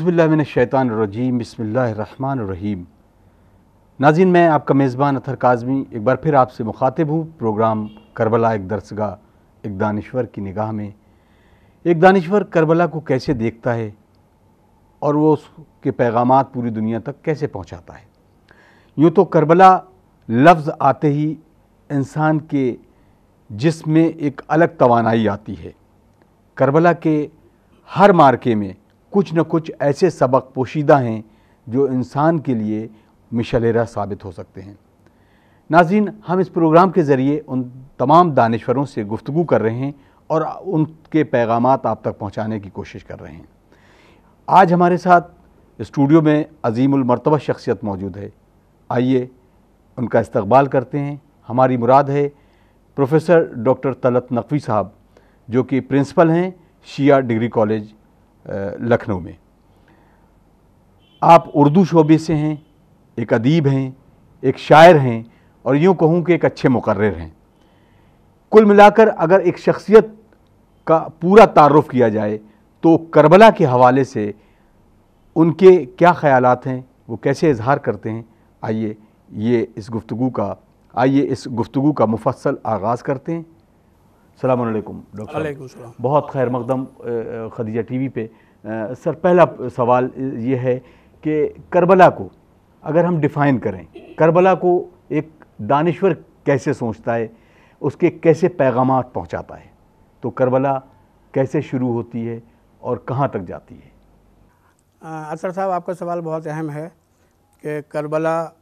औज़ुबिल्लाहिमिनश्शैतानिर्रजीम बिस्मिल्लाहिर्रहमानिर्रहीम। नाज़रीन, मैं आपका मेज़बान अतहर काज़मी एक बार फिर आपसे मुखातिब हूँ। प्रोग्राम करबला एक दरसगाह, एक दानिश्वर की निगाह में। एक दानिश्वर करबला को कैसे देखता है और वो उसके पैगामात पूरी दुनिया तक कैसे पहुँचाता है। यूँ तो करबला लफ्ज़ आते ही इंसान के जिस्म में एक अलग तवानाई आती है। करबला के हर मार्के में कुछ न कुछ ऐसे सबक पोशीदा हैं जो इंसान के लिए मिशलेरा साबित हो सकते हैं। नाज़रीन, हम इस प्रोग्राम के ज़रिए उन तमाम दानिश्वरों से गुफ्तगू कर रहे हैं और उनके पैगामात आप तक पहुँचाने की कोशिश कर रहे हैं। आज हमारे साथ स्टूडियो में अज़ीमुल मर्तबा शख्सियत मौजूद है। आइए उनका इस्तकबाल करते हैं। हमारी मुराद है प्रोफेसर डॉक्टर तलत नकवी साहब, जो कि प्रिंसिपल हैं शिया डिग्री कॉलेज लखनऊ में। आप उर्दू शोबे से हैं, एक अदीब हैं, एक शायर हैं और यूँ कहूँ कि एक अच्छे मुकर्रिर हैं। कुल मिलाकर अगर एक शख्सियत का पूरा तारुफ़ किया जाए तो करबला के हवाले से उनके क्या ख़यालात हैं, वो कैसे इजहार करते हैं, आइए इस गुफ्तगू का मुफस्सल आगाज़ करते हैं। अस्सलामु अलैकुम डॉक्टर साहब, बहुत खैर मक़दम खदीजा टीवी पे। सर, पहला सवाल ये है कि करबला को अगर हम डिफ़ाइन करें, करबला को एक दानिश्वर कैसे सोचता है, उसके कैसे पैगामात पहुंचाता है, तो करबला कैसे शुरू होती है और कहाँ तक जाती है? असर साहब, आपका सवाल बहुत अहम है कि करबला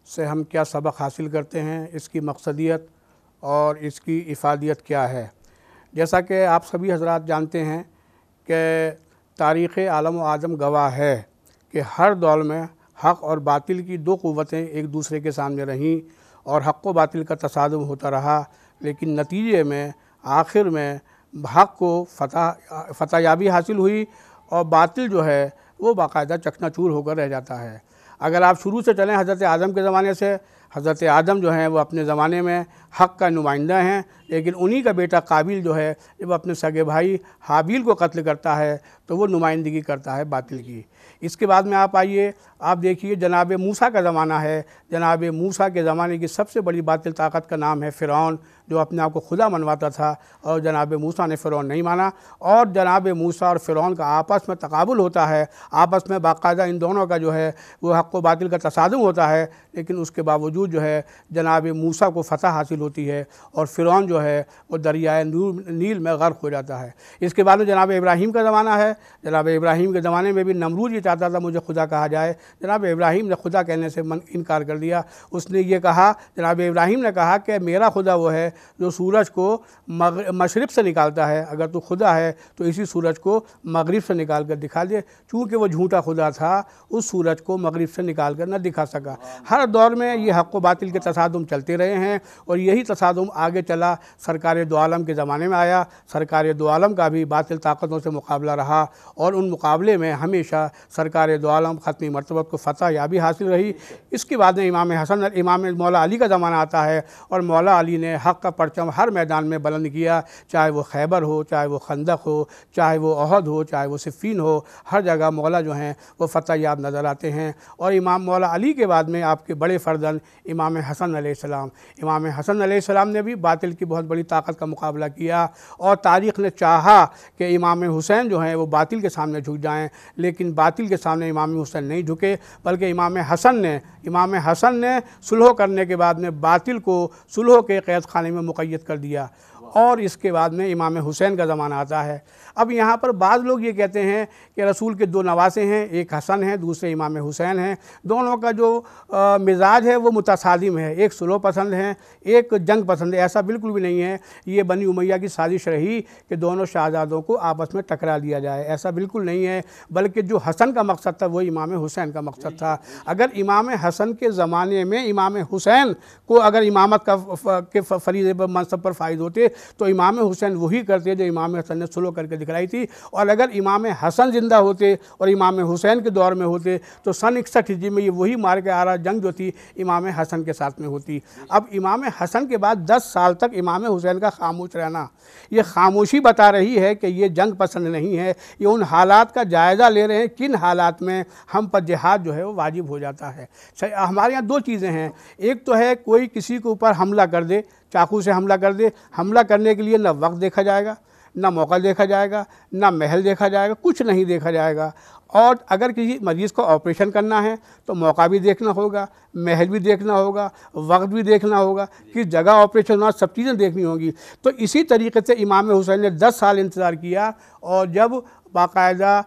से हम क्या सबक हासिल करते हैं, इसकी मकसदियत और इसकी इफ़ादियत क्या है। जैसा कि आप सभी हजरात जानते हैं कि तारीख़ आलम व आदम गवाह है कि हर दौर में हक़ और बातिल की दो क़ुव्वतें एक दूसरे के सामने रहीं और हक़ व बातिल का तसादुम होता रहा, लेकिन नतीजे में आखिर में हक़ को फतहयाबी हासिल हुई और बातिल जो है वो बाकायदा चकनाचूर होकर रह जाता है। अगर आप शुरू से चलें हज़रत आदम के ज़माने से, हज़रत आदम जो हैं वो अपने ज़माने में हक़ का नुमाइंदा हैं, लेकिन उन्हीं का बेटा काबिल जो है जब अपने सगे भाई हाबिल को कत्ल करता है तो वो नुमाइंदगी करता है बातिल की। इसके बाद में आप आइए, आप देखिए जनाब मूसा का ज़माना है। जनाब मूसा के ज़माने की सबसे बड़ी बातिल ताकत का नाम है फ़िरौन, जो अपने आप को खुदा मनवाता था और जनाब मूसा ने फ़िरौन नहीं माना। और जनाब मूसा और फ़िरौन का आपस में तकाबुल होता है, आपस में बाकायदा इन दोनों का जो है वो हक़ व बातिल का तसादुम होता है, लेकिन उसके बावजूद जो है जनाब मूसा को फ़तह हासिल होती है और फ़िरौन जो है वो दरियाए नील में गर्क हो जाता है। इसके बाद में जनाब इब्राहीम का ज़माना है। जनाब इब्राहीम के ज़माने में भी नमरूद ये चाहता था मुझे खुदा कहा जाए। जनाब इब्राहीम ने खुदा कहने से इनकार कर दिया। उसने ये कहा, जनाब इब्राहीम ने कहा कि मेरा खुदा वो है जो सूरज को मशरिक़ से निकालता है, अगर तू खुदा है तो इसी सूरज को मगरिब से निकाल कर दिखा दे। चूँकि वो झूठा खुदा था, उस सूरज को मगरिब से निकाल कर न दिखा सका। हर दौर में ये हक़ व बातिल के तसादुम चलते रहे हैं और यही तसादुम आगे चला, सरकार दो आलम के ज़माने में आया। सरकार दो आलम का भी बातिल ताकतों से मुकाबला रहा और उन मुकाबले में हमेशा सरकार दो आलम ख़त्मी मरतबत को फ़तह याबी हासिल रही। इसके बाद में इमाम मौला अली का ज़माना आता है और मौला अली ने हक़ का परचम हर मैदान में बुलंद किया, चाहे वो खैबर हो, चाहे वो खंदक हो, चाहे वो अहद हो, चाहे वो सिफ़ीन हो। हर जगह मौला जो हैं वो फ़तह याब नज़र आते हैं। और इमाम मौला अली के बाद में आपके बड़े फ़र्जंद इमाम हसन अलैहिस्सलाम, इमाम हसन अलैहिस्सलाम ने भी बातिल की बहुत बड़ी ताकत का मुकाबला किया और तारीख़ ने चाहा कि इमाम हुसैन जो हैं वो बातिल के सामने झुक जाएं, लेकिन बातिल के सामने इमाम हुसैन नहीं झुके, बल्कि इमाम हसन ने सुलह करने के बाद में बातिल को सुलह के क़ैद खाने में मुक़य्यद कर दिया। और इसके बाद में इमाम हुसैन का ज़माना आता है। अब यहाँ पर बाज़ लोग ये कहते हैं कि रसूल के दो नवासे हैं, एक हसन है, दूसरे इमाम हुसैन हैं। दोनों का जो मिजाज है वो मुतसादिम है, एक सुलह पसंद है, एक जंग पसंद है। ऐसा बिल्कुल भी नहीं है। ये बनी उमैया की साजिश रही कि दोनों शाहज़ादों को आपस में टकरा दिया जाए, ऐसा बिल्कुल नहीं है। बल्कि जो हसन का मकसद था वो इमाम हुसैन का मकसद था। अगर इमाम हसन के ज़माने में इमाम हुसैन को अगर इमामत के फ़रीज़े पर मनसब पर फ़ाइज़ होते तो इमाम हुसैन वही करते जो इमाम हसन ने सुलह करके दिखलाई थी। और अगर इमाम हसन ज़िंदा होते और इमाम हुसैन के दौर में होते तो सन 61 हिजरी में ये वही मार के आ रहा जंग जो थी इमाम हसन के साथ में होती। अब इमाम हसन के बाद 10 साल तक इमाम हुसैन का खामोश रहना, ये खामोशी बता रही है कि ये जंग पसंद नहीं है। ये उन हालात का जायज़ा ले रहे हैं किन हालात में हम पर जिहाद जो है वो वाजिब हो जाता है। हमारे यहाँ दो चीज़ें हैं, एक तो है कोई किसी के ऊपर हमला कर दे, चाकू से हमला कर दे, हमला करने के लिए न वक्त देखा जाएगा, ना मौका देखा जाएगा, ना महल देखा जाएगा, कुछ नहीं देखा जाएगा। और अगर किसी मरीज़ को ऑपरेशन करना है तो मौका भी देखना होगा, महल भी देखना होगा, वक्त भी देखना होगा, किस जगह ऑपरेशन होना, सब चीज़ें देखनी होंगी। तो इसी तरीके से इमाम हुसैन ने 10 साल इंतज़ार किया और जब बाकायदा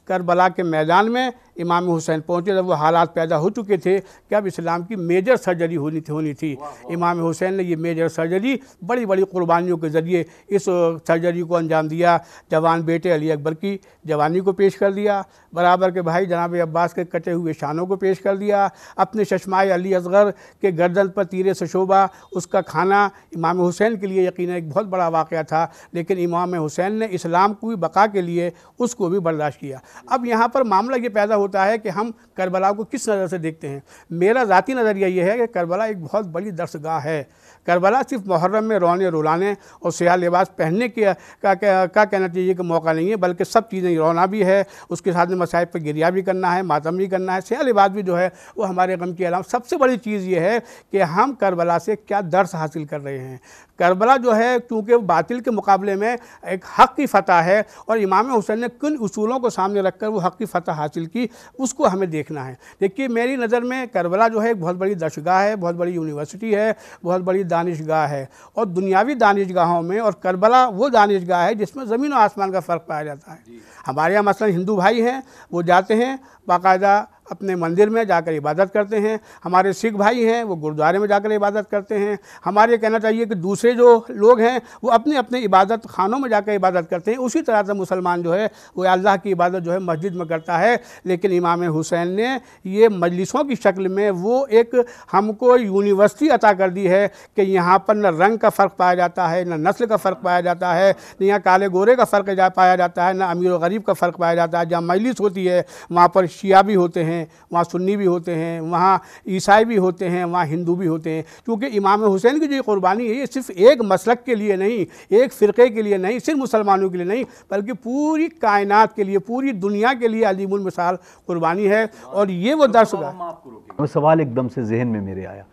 करबला के मैदान में इमाम हुसैन पहुँचे, जब वो हालात पैदा हो चुके थे कि अब इस्लाम की मेजर सर्जरी होनी थी। इमाम हुसैन ने ये मेजर सर्जरी बड़ी बड़ी कुर्बानियों के ज़रिए इस सर्जरी को अंजाम दिया। जवान बेटे अली अकबर की जवानी को पेश कर दिया, बराबर के भाई जनाब अब्बास के कटे हुए शानों को पेश कर दिया, अपने चश्माए अली असगर के गर्दन पर तीरे से शोभा उसका खाना इमाम हुसैन के लिए यकीनन एक बहुत बड़ा वाक़या था, लेकिन इमाम हुसैन ने इस्लाम की बका के लिए उसको भी बर्दाश्त किया। अब यहाँ पर मामला ये पैदा होता है कि हम करबला को किस नज़र से देखते हैं। मेरा ज़ाती नज़रिया ये है कि करबला एक बहुत बड़ी दर्सगाह है। करबला सिर्फ मुहर्रम में रोने रुलाने और सियाह लिबास पहनने का कहना चाहिए कि मौका नहीं है, बल्कि सब चीज़ें रोना भी है, उसके साथ में मसाइब पर गिरिया भी करना है, मातम भी करना है, सियाह लिबास भी जो है वो हमारे गम की अलामत। सबसे बड़ी चीज़ ये है कि हम करबला से क्या दर्स हासिल कर रहे हैं। करबला जो है क्योंकि बातिल के मुकाबले में एक हक़ की फ़तह है और इमाम हुसैन ने किन उसूलों को सामने रखकर वो हक़ की फ़तह हासिल की उसको हमें देखना है। देखिए मेरी नज़र में करबला जो है एक बहुत बड़ी दर्शगाह है, बहुत बड़ी यूनिवर्सिटी है, बहुत बड़ी दानिशगाह है। और दुनियावी दानिशगाहों में और करबला वो दानिशगाह है जिसमें ज़मीन और आसमान का फ़र्क पाया जाता है। हमारे यहाँ मसलन हिंदू भाई हैं, वो जाते हैं बाकायदा अपने मंदिर में जाकर इबादत करते हैं। हमारे सिख भाई हैं वो गुरुद्वारे में जाकर इबादत करते हैं। हमारे कहना चाहिए कि दूसरे जो लोग हैं वो अपने अपने इबादत खानों में जाकर इबादत करते हैं। उसी तरह से मुसलमान जो है वो अल्लाह की इबादत जो है मस्जिद में करता है। लेकिन इमाम हुसैन ने ये मजलिसों की शक्ल में वो एक हमको यूनिवर्सिटी अता कर दी है कि यहाँ पर न रंग का फ़र्क पाया जाता है, न नस्ल का फ़र्क पाया जाता है, न यहाँ काले गोरे का फ़र्क पाया जाता है, न अमीर और गरीब का फ़र्क पाया जाता है। जहाँ मजलिस होती है वहाँ पर शिया भी होते हैं, वहाँ सुन्नी भी होते हैं, वहाँ ईसाई भी होते हैं, वहाँ हिंदू भी होते हैं। क्योंकि इमाम हुसैन की जो कुर्बानी है ये सिर्फ एक मसलक के लिए नहीं, एक फ़िरक़े के लिए नहीं, सिर्फ मुसलमानों के लिए नहीं, बल्कि पूरी कायनात के लिए, पूरी दुनिया के लिए अज़ीमुल मिसाल कुर्बानी है। और ये वो दर्सगाह। सवाल एकदम से जहन में मेरे आया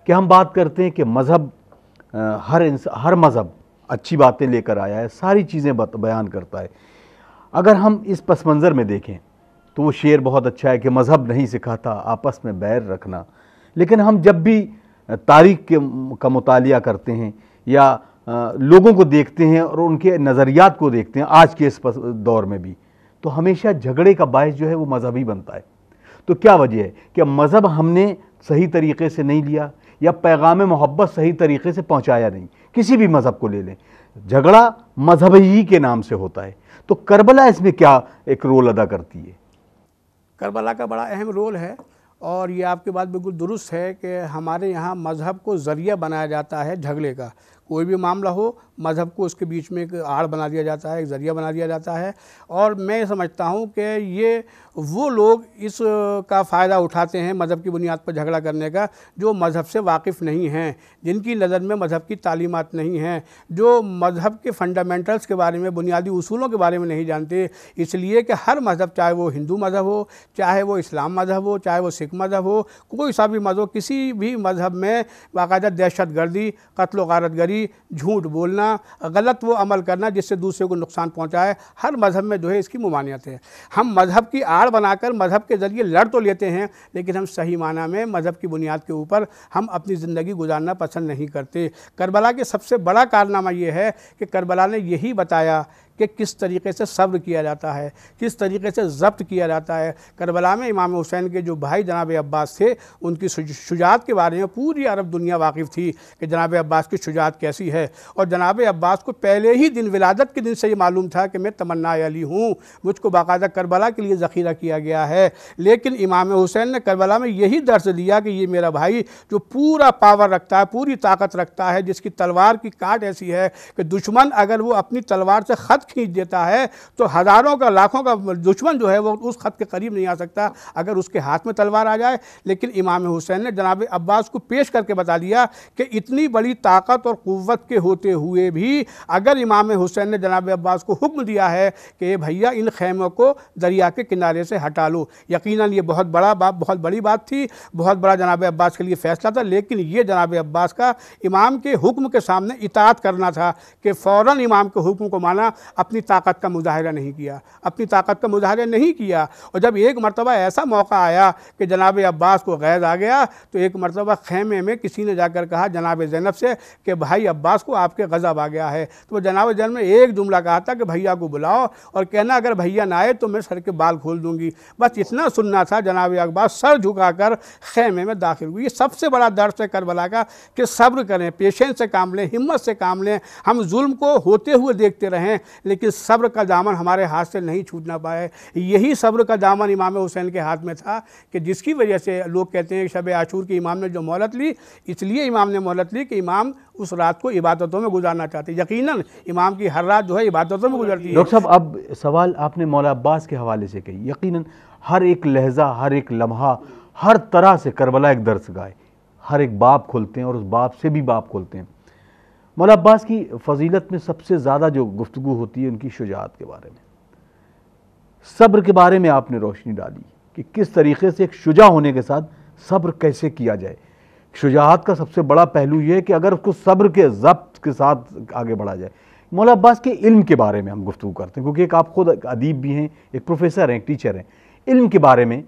कि हम बात करते हैं कि मज़हब हर मज़हब अच्छी बातें लेकर आया है, सारी चीज़ें बयान करता है। अगर हम इस पस मंज़र में देखें तो वो शेर बहुत अच्छा है कि मज़हब नहीं सिखाता आपस में बैर रखना। लेकिन हम जब भी तारीख़ का मुतालिया करते हैं या लोगों को देखते हैं और उनके नज़रियात को देखते हैं आज के इस दौर में भी, तो हमेशा झगड़े का बायस जो है वो मज़हब ही बनता है। तो क्या वजह है कि मज़हब हमने सही तरीक़े से नहीं लिया या पैगाम मोहब्बत सही तरीक़े से पहुँचाया नहीं। किसी भी मज़हब को ले लें, झगड़ा मज़हब ही के नाम से होता है। तो करबला इसमें क्या एक रोल अदा करती है? करबला का बड़ा अहम रोल है और ये आपकी बात बिल्कुल दुरुस्त है कि हमारे यहाँ मज़हब को ज़रिया बनाया जाता है झगड़े का। कोई भी मामला हो मज़हब को उसके बीच में एक आड़ बना दिया जाता है, एक ज़रिया बना दिया जाता है। और मैं समझता हूँ कि ये वो लोग इस का फ़ायदा उठाते हैं मज़हब की बुनियाद पर झगड़ा करने का जो मज़हब से वाकिफ़ नहीं हैं, जिनकी नज़र में मज़हब की तालीमात नहीं हैं, जो मज़हब के फ़ंडामेंटल्स के बारे में, बुनियादी उसूलों के बारे में नहीं जानते। इसलिए कि हर मज़हब, चाहे वो हिंदू मज़हब हो, चाहे वो इस्लाम मज़हब हो, चाहे वो सिख मज़हब हो, कोई सा भी मज़हब, किसी भी मज़हब में बाकायदा दहशत गर्दी, कत्ल व गारतगरी, झूठ बोलना, गलत वो अमल करना जिससे दूसरे को नुकसान पहुंचाए, हर मज़हब में जो है इसकी मुमानियत है। हम मज़हब की आड़ बनाकर मज़हब के ज़रिए लड़ तो लेते हैं, लेकिन हम सही माना में मज़हब की बुनियाद के ऊपर हम अपनी ज़िंदगी गुजारना पसंद नहीं करते। करबला के सबसे बड़ा कारनामा ये है कि करबला ने यही बताया कि किस तरीके से सब्र किया जाता है, किस तरीके से ज़ब्त किया जाता है। करबला में इमाम हुसैन के जो भाई जनाब अब्बास थे, उनकी शुजात के बारे में पूरी अरब दुनिया वाकिफ़ थी कि जनाब अब्बास की शुजात कैसी है। और जनाब अब्बास को पहले ही दिन, विलादत के दिन से ये मालूम था कि मैं तमन्ना अली हूँ, मुझको बाकायदा करबला के लिए ज़ख़ीरा किया गया है। लेकिन इमाम हुसैन ने करबला में यही दर्स दिया कि ये मेरा भाई जो पूरा पावर रखता है, पूरी ताकत रखता है, जिसकी तलवार की काट ऐसी है कि दुश्मन अगर वो अपनी तलवार से ख़त खींच देता है तो हज़ारों का, लाखों का दुश्मन जो है वो उस ख़त के करीब नहीं आ सकता अगर उसके हाथ में तलवार आ जाए। लेकिन इमाम हुसैन ने जनाब अब्बास को पेश करके बता दिया कि इतनी बड़ी ताकत और क़ुव्वत के होते हुए भी अगर इमाम हुसैन ने जनाब अब्बास को हुक्म दिया है कि भैया इन खैमों को दरिया के किनारे से हटा लो, यकीनन ये बहुत बड़ी बात थी, बहुत बड़ा जनाब अब्बास के लिए फ़ैसला था। लेकिन ये जनाब अब्बास का इमाम के हुक्म के सामने इताअत करना था कि फ़ौरन इमाम के हुक्म को माना, अपनी ताकत का मुज़ाहिरा नहीं किया, अपनी ताकत का मुज़ाहिरा नहीं किया। और जब एक मरतबा ऐसा मौका आया कि जनाब अब्बास को गैज़ आ गया तो एक मरतबा खैमे में किसी ने जाकर कहा जनाब ज़ैनब से कि भाई अब्बास को आपके गज़ब आ गया है। तो जनाब ज़ैनब ने एक जुमला कहा था कि भैया को बुलाओ और कहना अगर भैया ना आए तो मैं सर के बाल खोल दूँगी। बस इतना सुनना था। जनाब अब्बास सर झुकाकर खैमे में दाखिल हुई। ये सबसे बड़ा दर्स है करबला का कि सब्र करें, पेशेंस से काम लें, हिम्मत से काम लें। हम जुल्म को होते हुए देखते रहें लेकिन सब्र का दामन हमारे हाथ से नहीं छूटना पाए। यही सब्र का दामन इमाम हुसैन के हाथ में था कि जिसकी वजह से लोग कहते हैं शब आशूर की इमाम ने जो मोहलत ली, इसलिए इमाम ने मोहलत ली कि इमाम उस रात को इबादतों में गुजारना चाहते। यकीनन इमाम की हर रात जो है इबादतों में गुजरती है। डॉक्टर साहब, अब सवाल आपने मौला अब्बास के हवाले से कही, यकीनन हर एक लहजा, हर एक लम्हा, हर तरह से करबला एक दर्सगाह, हर एक बाप खोलते हैं और उस बाप से भी बाप खोलते हैं। मौला अब्बास की फजीलत में सबसे ज़्यादा जो गुफ्तगू होती है उनकी शुजाअत के बारे में, सब्र के बारे में आपने रोशनी डाली कि किस तरीके से एक शुजा होने के साथ सब्र कैसे किया जाए। शुजाअत का सबसे बड़ा पहलू ये है कि अगर उसको सब्र के ज़ब्त के साथ आगे बढ़ा जाए। मौला अब्बास के इल्म के बारे में हम गुफ्तगू करते हैं क्योंकि एक आप खुद अदीब भी हैं, एक प्रोफेसर हैं, एक टीचर हैं। इल्म के बारे में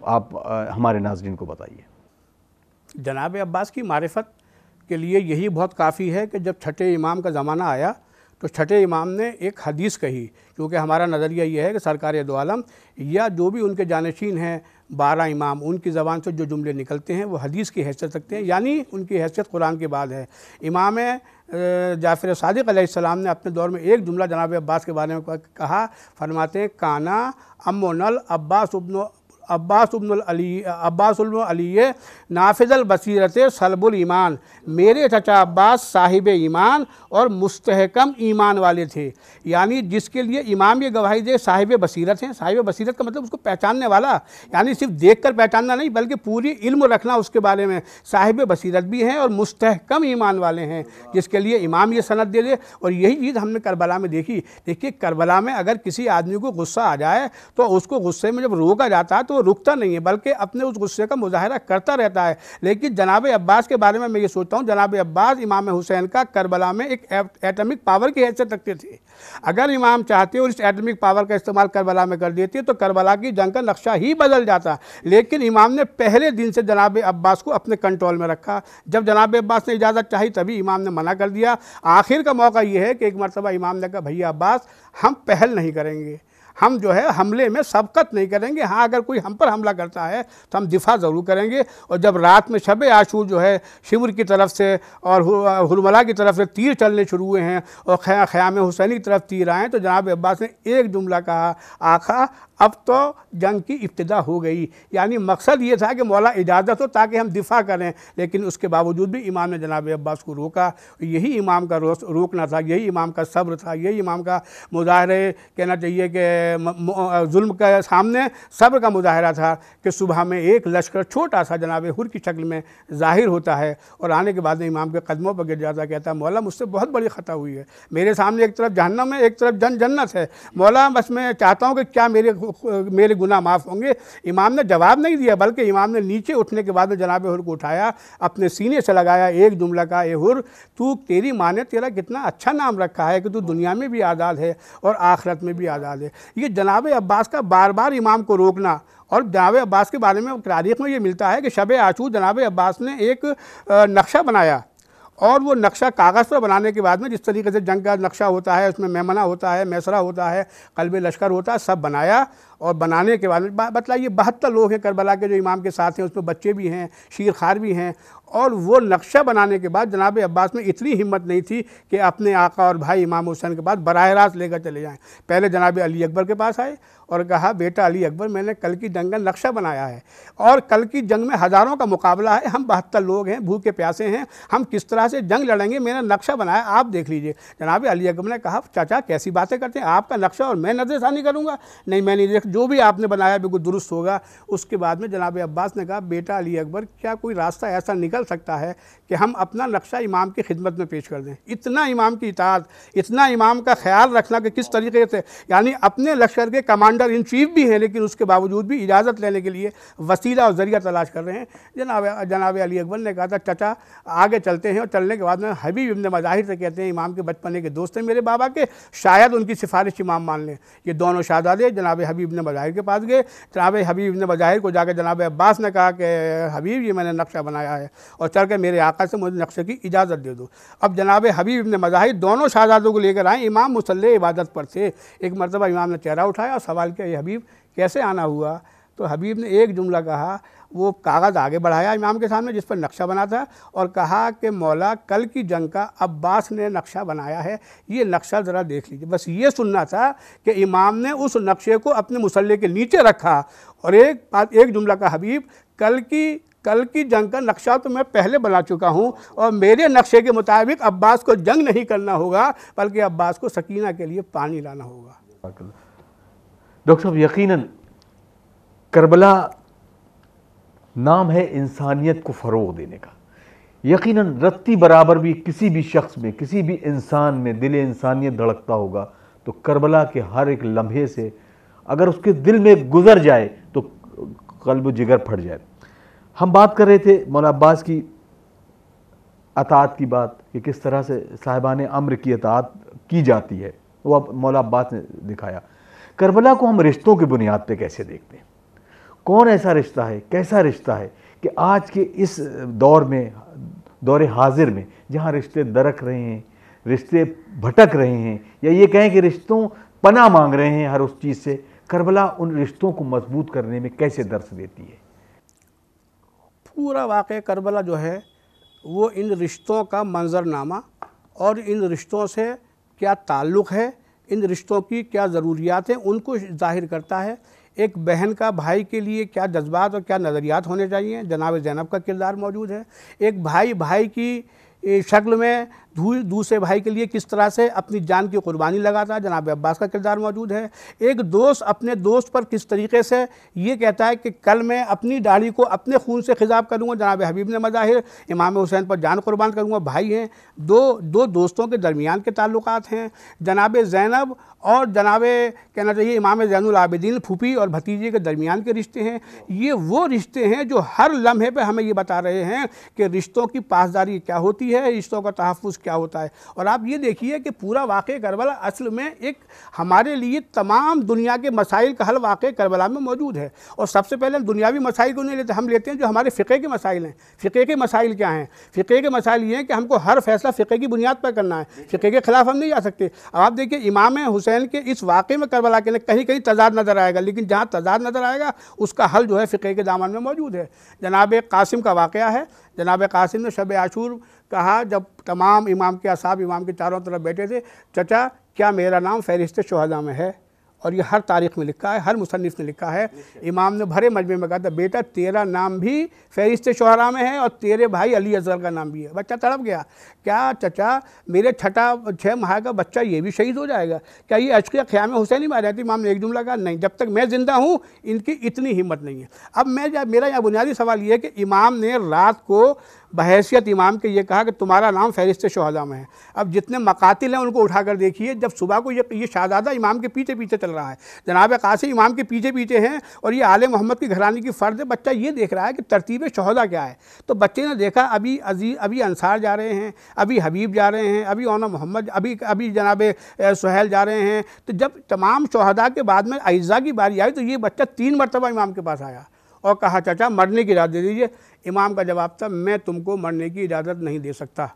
आप हमारे नाज़रीन को बताइए। जनाब अब्बास की मारिफत के लिए यही बहुत काफ़ी है कि जब छठे इमाम का ज़माना आया तो छठे इमाम ने एक हदीस कही, क्योंकि हमारा नज़रिया ये है कि सरकार दो आलम या जो भी उनके जानशीन हैं 12 इमाम, उनकी ज़बान से जो जुमले निकलते हैं वो हदीस की हैसियत रखते हैं, यानी उनकी हैसियत कुरान के बाद है। इमाम जाफ़र सादिक़ अलैहिस्सलाम ने अपने दौर में एक जुमला जनाब अब्बास के बारे में कहा, फरमाते हैं काना अम्मुनल अब्बास उब्नुल अली नाफिज़ल बसीरत सलबुल ईमान, मेरे चचा अब्बास साहिब ईमान और मुस्तहकम ईमान वाले थे। यानी जिसके लिए इमाम ये गवाही दे साहिब बसीरत हैं। साहिब बसीरत का मतलब उसको पहचानने वाला, यानी सिर्फ देख कर पहचानना नहीं बल्कि पूरी इल्म रखना उसके बारे में। साहिब बसीरत भी हैं और मुस्तहकम ईमान वाले हैं, जिसके लिए इमाम ये सनद दे दे। और यही चीज़ हमने करबला में देखी। देखिए करबला में अगर किसी आदमी को गुस्सा आ जाए तो उसको गुस्से में जब रोका जाता है तो वो रुकता नहीं है बल्कि अपने उस गुस्से का मुजाहरा करता रहता है। लेकिन जनाब अब्बास के बारे में मैं ये सोचता हूँ, जनाब अब्बास इमाम हुसैन का करबला में एक एटमिक पावर की हैसियत रखते थे। अगर इमाम चाहते और इस एटमिक पावर का इस्तेमाल करबला में कर देते तो करबला की जंग का नक्शा ही बदल जाता। लेकिन इमाम ने पहले दिन से जनाब अब्बास को अपने कंट्रोल में रखा। जब जनाब अब्बास ने इजाज़त चाही तभी इमाम ने मना कर दिया। आखिर का मौका ये है कि एक मरतबा इमाम ने कहा भैया अब्बास हम पहल नहीं करेंगे, हम जो है हमले में सबकत नहीं करेंगे। हाँ, अगर कोई हम पर हमला करता है तो हम दिफा ज़रूर करेंगे। और जब रात में शब आशूर जो है शिमर की तरफ से और हुरमला की तरफ से तीर चलने शुरू हुए हैं और ख़याम हुसैनी की तरफ तीर आए तो जनाब अब्बास ने एक जुमला कहा, आका अब तो जंग की इब्तिदा हो गई। यानी मकसद ये था कि मौला इजाज़त हो ताकि हम दिफा करें। लेकिन उसके बावजूद भी इमाम ने जनाब अब्बास को रोका। यही इमाम का रोकना था, यही इमाम का सब्र था, यही इमाम का मुजाहरे कहना चाहिए कि जुल्म के सामने सब्र का मुजाहरा था कि सुबह में एक लश्कर छोटा सा जनाब हुर की शक्ल में ज़ाहिर होता है और आने के बाद इमाम के कदमों पर गिर जाता, कहता है मौला मुझसे बहुत बड़ी ख़ता हुई है, मेरे सामने एक तरफ जहन्नम है एक तरफ जन्नत है, मौला बस मैं चाहता हूँ कि क्या मेरे गुनाह माफ़ होंगे। इमाम ने जवाब नहीं दिया बल्कि इमाम ने नीचे उठने के बाद में जनाब हुर को उठाया, अपने सीने से लगाया, एक जुमला का, ए हुर तू, तेरी माँ ने तेरा कितना अच्छा नाम रखा है कि तू दुनिया में भी आज़ाद है और आखिरत में भी आज़ाद है। ये जनाब अब्बास का बार बार इमाम को रोकना। और जनाब अब्बास के बारे में तारीख़ में ये मिलता है कि शब आशूर जनाब अब्बास ने एक नक्शा बनाया और वो नक्शा कागज़ पर बनाने के बाद में जिस तरीके से जंग का नक्शा होता है, उसमें मेमना होता है, मैसरा होता है, कल्बे लश्कर होता है, सब बनाया। और बनाने के बाद में बतलाइए 72 लोग हैं करबला के जो इमाम के साथ हैं, उसमें बच्चे भी हैं, शीरखार भी हैं। और वो नक्शा बनाने के बाद जनाब अब्बास में इतनी हिम्मत नहीं थी कि अपने आका और भाई इमाम हुसैन के पास बराह रास्त लेकर चले जाएं। पहले जनाब अली अकबर के पास आए और कहा, बेटा अली अकबर, मैंने कल की जंग का नक्शा बनाया है और कल की जंग में हज़ारों का मुकाबला है, हम 72 लोग हैं, भूखे प्यासे हैं, हम किस तरह से जंग लड़ेंगे, मैंने नक्शा बनाया, आप देख लीजिए। जनाब अली अकबर ने कहा, चाचा कैसी बातें करते हैं, आपका नक्शा और मैं नज़रसानी करूँगा? नहीं, मैं नहीं देख, जो भी आपने बनाया बिल्कुल दुरुस्त होगा। उसके बाद में जनाब अब्बास ने कहा, बेटा अली अकबर, क्या कोई रास्ता ऐसा निकल सकता है कि हम अपना नक्शा इमाम की खिदमत में पेश कर दें? इतना इमाम की इताअत, इतना इमाम का ख्याल रखना कि किस तरीके से, यानी अपने लश्कर के कमांडर इन चीफ भी हैं, लेकिन उसके बावजूद भी इजाज़त लेने के लिए वसीला और ज़रिया तलाश कर रहे हैं। जनाब अली अकबर ने कहा था, चाचा आगे चलते हैं। और चलने के बाद में हबीब इब्न मज़ाहिर से कहते हैं, इमाम के बचपने के दोस्त हैं मेरे बाबा के, शायद उनकी सिफारिश इमाम मान लें। ये दोनों शहजादे जनाब हबीब इब्न मज़ाहिर के पास गए। जनाब हबीब इब्न मज़ाहिर को जाकर जनाब अब्बास ने कहा कि हबीब, ये मैंने नक्शा बनाया है और चल कर मेरे आका से मुझे नक्शे की इजाज़त दे दो। अब जनाब हबीब इब्न मज़ाहिर दोनों शहजादों को लेकर आए। इमाम मुसल्ले इबादत पर थे। एक मरतबा इमाम ने चेहरा उठाया और सवाल किया, ये हबीब कैसे आना हुआ? तो हबीब ने एक जुमला कहा, वो कागज़ आगे बढ़ाया इमाम के सामने जिस पर नक्शा बना था और कहा कि मौला, कल की जंग का अब्बास ने नक्शा बनाया है, ये नक्शा ज़रा देख लीजिए। बस ये सुनना था कि इमाम ने उस नक्शे को अपने मुसल्ले के नीचे रखा और एक जुमला का, हबीब, कल की जंग का नक्शा तो मैं पहले बना चुका हूँ और मेरे नक्शे के मुताबिक अब्बास को जंग नहीं करना होगा, बल्कि अब्बास को सकीना के लिए पानी लाना होगा। डॉक्टर साहब, यकीनन करबला नाम है इंसानियत को फ़रोग़ देने का। यकीनन रत्ती बराबर भी किसी भी शख्स में, किसी भी इंसान में दिल इंसानियत धड़कता होगा तो करबला के हर एक लम्हे से अगर उसके दिल में गुजर जाए तो क़ल्ब जिगर फट जाए। हम बात कर रहे थे मौला अब्बास की अताअत की बात, कि किस तरह से साहिबान अम्र की अताअत की जाती है, वो अब मौला अब्बास ने दिखाया। करबला को हम रिश्तों की बुनियाद पे कैसे देखते हैं? कौन ऐसा रिश्ता है, कैसा रिश्ता है कि आज के इस दौर में, दौर हाजिर में, जहाँ रिश्ते दरक रहे हैं, रिश्ते भटक रहे हैं, या ये कहें कि रिश्तों पनाह मांग रहे हैं हर उस चीज़ से, करबला उन रिश्तों को मजबूत करने में कैसे दर्स देती है? पूरा वाक़या करबला जो है वो इन रिश्तों का मंजरनामा और इन रिश्तों से क्या ताल्लुक़ है, इन रिश्तों की क्या ज़रूरियात हैं, उनको ज़ाहिर करता है। एक बहन का भाई के लिए क्या जज्बात और क्या नज़रियात होने चाहिए, जनाब ज़ैनब का किरदार मौजूद है। एक भाई भाई की शक्ल में दूसरे भाई के लिए किस तरह से अपनी जान की कुर्बानी लगाता है, जनाब अब्बास का किरदार मौजूद है। एक दोस्त अपने दोस्त पर किस तरीके से ये कहता है कि कल मैं अपनी दाढ़ी को अपने खून से खिजाब करूँगा, जनाब हबीब ने मज़ाहिर इमाम हुसैन पर जान कुर्बान करूँगा। भाई हैं, दो दोस्तों के दरमियान के ताल्लुकात हैं। जनाब ज़ैनब और जनाब कहना चाहिए इमाम ज़ैनुल आबिदीन फूफी और भतीजे के दरमियान के रिश्ते हैं। ये वो रिश्ते हैं जो हर लम्हे पे हमें ये बता रहे हैं कि रिश्तों की पासदारी क्या होती है, रिश्तों का तहफ़्फ़ुज़ क्या होता है। और आप ये देखिए कि पूरा वाक़या करबला असल में एक हमारे लिए तमाम दुनिया के मसाइल का हल वाक़या करबला में मौजूद है। और सबसे पहले दुनियावी मसाइल को नहीं लेते, हम लेते हैं जो हमारे फ़िक़े के मसाइल हैं। फ़िक़े के मसाइल क्या हैं? फ़िक़े के मसाइल ये हैं कि हमको हर फैसला फ़िक़े की बुनियाद पर करना है, फ़िक़े के ख़िलाफ़ हम नहीं जा सकते। अब आप देखिए इमाम हुसैन के इस वाक़े में करबला के कहीं कहीं तज़ाद नज़र आएगा, लेकिन जहाँ तज़ाद नज़र आएगा उसका हल जो है फ़िक़े के दामन में मौजूद है। जनाब कासिम का वाक़या है। जनाब कासिम ने शब आशूर कहा, जब तमाम इमाम के असाब इमाम के चारों तरफ बैठे थे, चाचा क्या मेरा नाम फ़हरिस्त शुहदा में है? और ये हर तारीख़ में लिखा है, हर मुसन्निफ़ ने लिखा है। इमाम ने भरे मजमे में कहा था, बेटा तेरा नाम भी फ़हरिस्त शुहरा में है और तेरे भाई अली अज़हर का नाम भी है। बच्चा तड़प गया, क्या चाचा मेरे 6 माह का बच्चा ये भी शहीद हो जाएगा? क्या ये अश्क़ क़याम हुसैनी में आ जाती? इमाम ने एक जुमला कहा, नहीं, जब तक मैं ज़िंदा हूँ इनकी इतनी हिम्मत नहीं है। अब मेरा यहाँ बुनियादी सवाल ये है कि इमाम ने रात को बहैसियत इमाम के ये कहा कि तुम्हारा नाम फ़हरिस्त शुहदा में है। अब जितने मकातिल हैं उनको उठाकर देखिए, जब सुबह को ये शहज़ादा इमाम के पीछे पीछे चल रहा है, जनाब कासिम इमाम के पीछे पीछे हैं और ये आले मोहम्मद की घरानी की फ़र्द है। बच्चा ये देख रहा है कि तरतीब शुहदा क्या है। तो बच्चे ने देखा अभी अंसार जा रहे हैं, अभी हबीब जा रहे हैं, अभी औना मोहम्मद, अभी जनाब सुहैल जा रहे हैं। तो जब तमाम शुहदा के बाद में अइज़ा की बारी आई तो ये बच्चा 3 मरतबा इमाम के पास आया और कहा, चाचा मरने की इजाज़त दे दीजिए। इमाम का जवाब था, मैं तुमको मरने की इजाज़त नहीं दे सकता।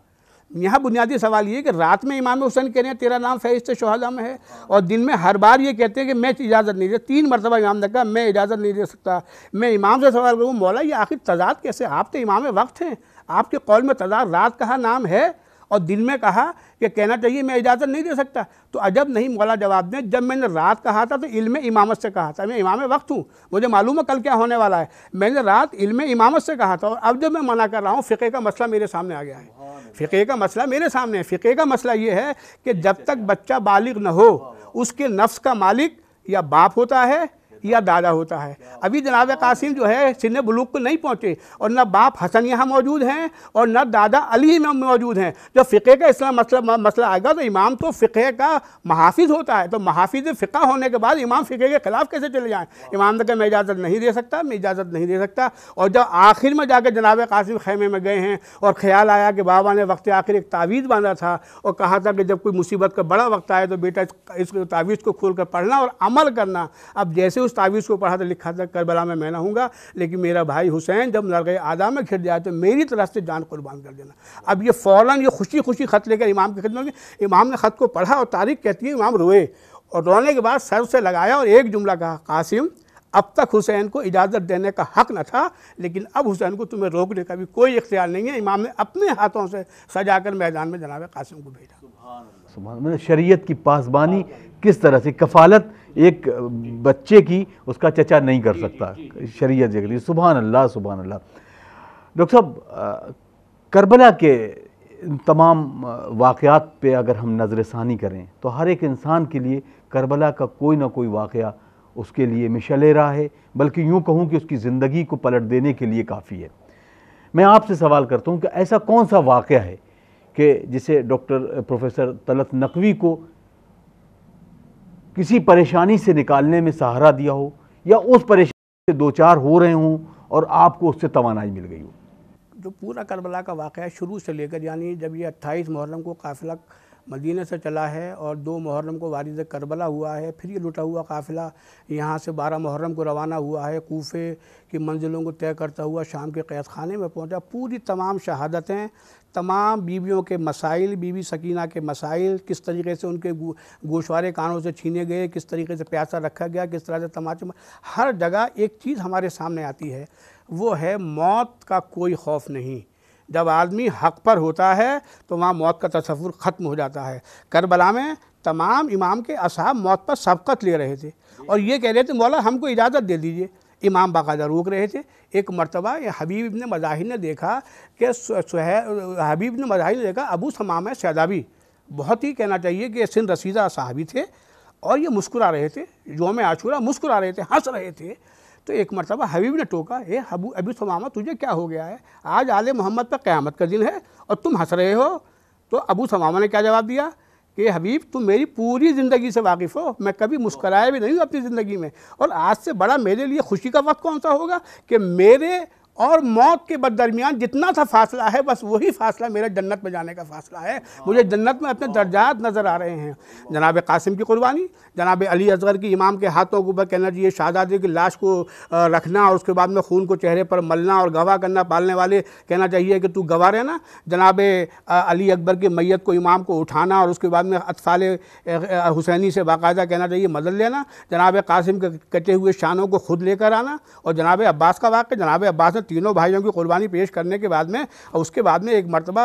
यहाँ बुनियादी सवाल ये है कि रात में इमाम हुसैन कह रहे हैं तेरा नाम फहरिस्त शुहदा में है, और दिन में हर बार ये कहते हैं कि मैं इजाज़त नहीं दे। 3 मरतबा इमाम ने कहा मैं इजाज़त नहीं दे सकता। मैं इमाम से सवाल करूँ, मौला ये आखिर तज़ाद कैसे? आप तो इमाम वक्त हैं, आपके कौल में तज़ाद रात कहा नाम है और दिन में कहा कि कहना चाहिए मैं इजाज़त नहीं दे सकता। तो अजब नहीं मौला जवाब दें, जब मैंने रात कहा था तो इल्म इमामत से कहा था, मैं इमाम वक्त हूँ, मुझे मालूम है कल क्या होने वाला है। मैंने रात इल्म इमामत से कहा था, और अब जब मैं मना कर रहा हूँ फ़िक़्ह का मसला मेरे सामने आ गया है। फ़िक़्ह का मसला मेरे सामने है। फ़िक़्ह का मसला ये है कि जब तक बच्चा बालिग न हो उसके नफ्स का मालिक या बाप होता है या दादा होता है। अभी जनाब कासिम जो है सिन्ने बुलूग को नहीं पहुँचे, और न बाप हसन यहाँ मौजूद हैं और न दादा अली में मौजूद हैं। जब फ़िक़्ह का इस्लाम मसला आएगा तो इमाम तो फ़िक़्ह का महाफिज होता है, तो महाफिज फ़िक़्ह होने के बाद इमाम फ़िक़्ह के ख़िलाफ़ कैसे चले जाएँ? इमाम ने कहा मैं इजाज़त नहीं दे सकता, मैं इजाज़त नहीं दे सकता। और जब आखिर में जाकर जनाब कासिम खैमे में गए हैं और ख्याल आया कि बाबा ने वक्त आखिर एक तावीज़ बांधा था और कहा था कि जब कोई मुसीबत का बड़ा वक्त आए तो बेटा इस तावीज़ को खोल कर पढ़ना और अमल करना। अब जैसे उस तावीज़ को पढ़ा तो लिखा था करबला में मैं ना हूँगा, लेकिन मेरा भाई हुसैन जब नरगे आदा में घिर जाए तो मेरी तरफ से जान कुर्बान कर देना। अब ये फ़ौरन ये खुशी खुशी ख़त लेकर इमाम की खिदमत में, इमाम ने ख़त को पढ़ा और तारीख कहती है इमाम रोए, और रोने के बाद सर से लगाया और एक जुमला कहा, कासिम अब तक हुसैन को इजाज़त देने का हक़ न था, लेकिन अब हुसैन को तुम्हें रोकने का भी कोई इख्तियार नहीं है। इमाम ने अपने हाथों से सजाकर मैदान में जनाब कासिम को भेजा। सुभान, शरीयत की पासबानी किस तरह से, कफ़ालत एक बच्चे की उसका चचा नहीं कर सकता, शरीयत जगली। सुभान अल्लाह, सुभान अल्लाह। डॉक्टर साहब, करबला के तमाम वाक़यात पे अगर हम नज़रसानी करें तो हर एक इंसान के लिए करबला का कोई ना कोई वाक़या उसके लिए मिशले राह है, बल्कि यूँ कहूँ कि उसकी ज़िंदगी को पलट देने के लिए काफ़ी है। मैं आपसे सवाल करता हूँ कि ऐसा कौन सा वाक़या है कि जिसे डॉक्टर प्रोफेसर तलत नकवी को किसी परेशानी से निकालने में सहारा दिया हो, या उस परेशानी से दो चार हो रहे हों और आपको उससे तवानाई मिल गई हो? जो पूरा करबला का वाक़या शुरू से लेकर, यानी जब ये 28 मुहर्रम को काफ़िला मदीने से चला है और 2 मुहर्रम को वारिद करबला हुआ है, फिर ये लुटा हुआ काफ़िला यहाँ से 12 मुहर्रम को रवाना हुआ है, कूफे की मंजिलों को तय करता हुआ शाम के क़ैद खाने में पहुँचा। पूरी तमाम शहादतें, तमाम बीवियों के मसाइल, बीवी सकीना के मसाइल, किस तरीके से उनके गोशवारे कानों से छीने गए, किस तरीके से प्यासा रखा गया, किस तरह से तमाचे, हर जगह एक चीज़ हमारे सामने आती है, वो है मौत का कोई खौफ नहीं। जब आदमी हक़ पर होता है तो वहाँ मौत का तसव्वुर ख़त्म हो जाता है। करबला में तमाम इमाम के असहाब मौत पर सबकत ले रहे थे और ये कह रहे थे मौला हमको इजाज़त दे दीजिए। इमाम बाकायदा रोक रहे थे। एक मरतबा हबीब इब्न मज़ाहिर ने देखा कि हबीब इब्न मज़ाहिर ने देखा अबू समामा सैदाबी, बहुत ही कहना चाहिए कि सिन रसीदा सहाबी थे, और ये मुस्कुरा रहे थे, यौम आशूरा मुस्कुरा रहे थे, हंस रहे थे। तो एक मरतबा हबीब ने टोका, अबू समामा तुझे क्या हो गया है? आज आले मोहम्मद पर क़यामत का दिन है और तुम हंस रहे हो। तो अबू समामा ने क्या जवाब दिया कि हबीब तुम मेरी पूरी ज़िंदगी से वाकिफ़ हो, मैं कभी मुस्कराया भी नहीं हूँ अपनी ज़िंदगी में, और आज से बड़ा मेरे लिए खुशी का वक्त कौन सा होगा कि मेरे और मौत के दरमियान जितना सा फासला है बस वही फासला मेरा जन्नत में जाने का फासला है। मुझे जन्नत में अपने दर्जात नज़र आ रहे हैं। जनाब कासिम की कुर्बानी, जनाब अली असगर की इमाम के हाथों के ऊपर कहना चाहिए शहादात की लाश को रखना और उसके बाद में खून को चेहरे पर मलना और गवाह करना, पालने वाले कहना चाहिए कि तू गवाह रहना। जनाब अली अकबर की मैयत को इमाम को उठाना और उसके बाद में अतफाल हुसैनी से बाकायदा कहना चाहिए मदद लेना। जनाब कासिम के कटे हुए शानों को खुद लेकर आना। और जनाब अब्बास का वाक़या, जनाब अब्बास ने तीनों भाइयों की कुर्बानी पेश करने के बाद में, और उसके बाद में एक मरतबा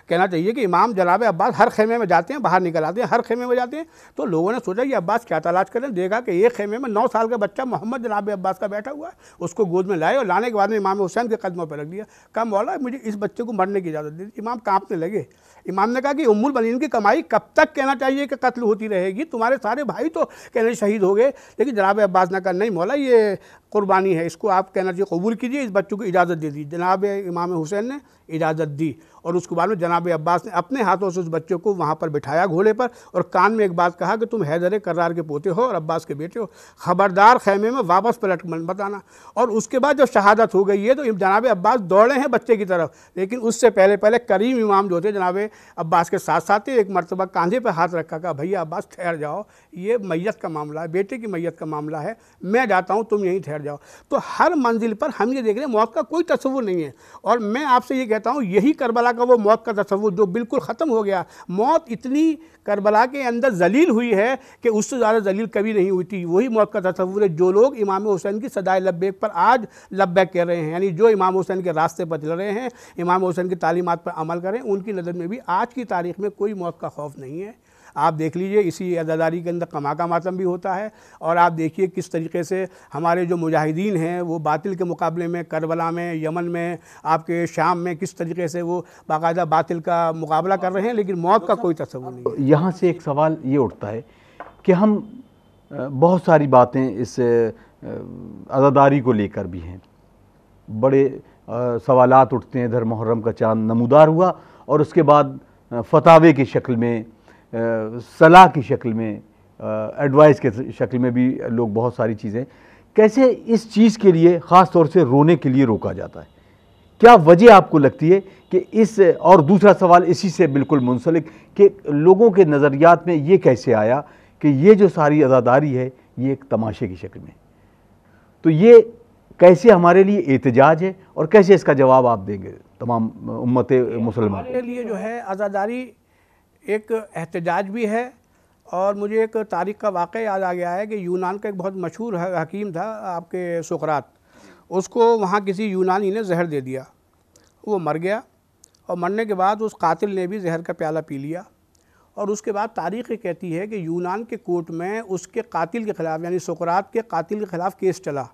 कहना चाहिए कि इमाम जनाब अब्बास हर खेमे में जाते हैं, बाहर निकल आते हैं, हर खेमे में जाते हैं। तो लोगों ने सोचा कि अब्बास क्या तलाश करें, देखा कि एक खेमे में 9 साल का बच्चा मोहम्मद जनाब अब्बास का बैठा हुआ है, उसको गोद में लाए और लाने के बाद में इमाम हुसैन के कदमों पर रख दिया। कहा मौला मुझे इस बच्चे को मरने की इजाज़त दी। इमाम कांपने लगे। इमाम ने कहा कि उम्मुल बनीन की कमाई कब तक कहना चाहिए कि कत्ल होती रहेगी, तुम्हारे सारे भाई तो कहने शहीद हो गए। लेकिन जनाब अब्बास ने कहा नहीं मौला ये कुर्बानी है, इसको आप कहना चाहिए कबूल कीजिए, इस बच्चों को इजाज़त दे दी। जनाब इमाम हुसैन ने इजाज़त दी और उसके बाद में जनाब अब्बास ने अपने हाथों से उस बच्चे को वहाँ पर बिठाया घोड़े पर और कान में एक बात कहा कि तुम हैदर कर्रार के पोते हो और अब्बास के बेटे हो, खबरदार खेमे में वापस पलट मत बताना। और उसके बाद जब शहादत हो गई है तो जनाब अब्बास दौड़े हैं बच्चे की तरफ, लेकिन उससे पहले करीम इमाम जो थे जनाब अब्बास के साथ साथ ही एक मरतबा कंधे पे हाथ रखा, कहा भैया अब्बास ठहर जाओ, ये मैयत का मामला है, बेटे की मैयत का मामला है, मैं जाता हूँ, तुम यहीं ठहर जाओ। तो हर मंजिल पर हम ये देख रहे हैं मौत का कोई तसव्वुर नहीं है। और मैं आपसे ये कहता हूँ यही करबला का वो मौत का तसव्वुर जो बिल्कुल ख़त्म हो गया। मौत इतनी करबला के अंदर जलील हुई है कि उससे ज़्यादा जलील कभी नहीं हुई थी। वही मौत का तसव्वुर है जो लोग इमाम हुसैन की सदाए लब्बैक पर आज लब्बैक कह रहे हैं, यानी जो इमाम हुसैन के रास्ते पर चल रहे हैं, इमाम हुसैन की तालीमात पर अमल करें, उनकी नज़र में भी आज की तारीख़ में कोई मौत का खौफ नहीं है। आप देख लीजिए इसी अज़ादारी के अंदर कमा का मातम भी होता है। और आप देखिए किस तरीके से हमारे जो मुजाहिदीन हैं वो बातिल के मुकाबले में करबला में, यमन में, आपके शाम में किस तरीके से वो बाकायदा बातिल का मुकाबला कर रहे हैं, लेकिन मौत का कोई तसव्वुर नहीं है। यहाँ से एक सवाल ये उठता है कि हम बहुत सारी बातें इस अज़ादारी को लेकर भी हैं, बड़े सवालात उठते हैं। इधर मुहर्रम का चाँद नमूदार हुआ और उसके बाद फतावे की शक्ल में, सलाह की शक्ल में, एडवाइस के शक्ल में भी लोग बहुत सारी चीज़ें, कैसे इस चीज़ के लिए ख़ास तौर से रोने के लिए रोका जाता है? क्या वजह आपको लगती है कि इस, और दूसरा सवाल इसी से बिल्कुल मुंसलिक, कि लोगों के नज़रियात में ये कैसे आया कि ये जो सारी अज़ादारी है ये एक तमाशे की शक्ल में, तो ये कैसे हमारे लिए एहतजाज है और कैसे इसका जवाब आप देंगे तमाम उम्मत मुसलमान के लिए? जो है अज़ादारी एक एहतजाज भी है। और मुझे एक तारीख़ का वाक़या याद आ गया है कि यूनान का एक बहुत मशहूर हकीम था आपके सुकरात, उसको वहाँ किसी यूनानी ने जहर दे दिया, वो मर गया और मरने के बाद उस कातिल ने भी जहर का प्याला पी लिया। और उसके बाद तारीख़ कहती है कि यूनान के कोर्ट में उसके कातिल के ख़िलाफ़, यानी सुकरात के कातिल के ख़िलाफ़ केस चला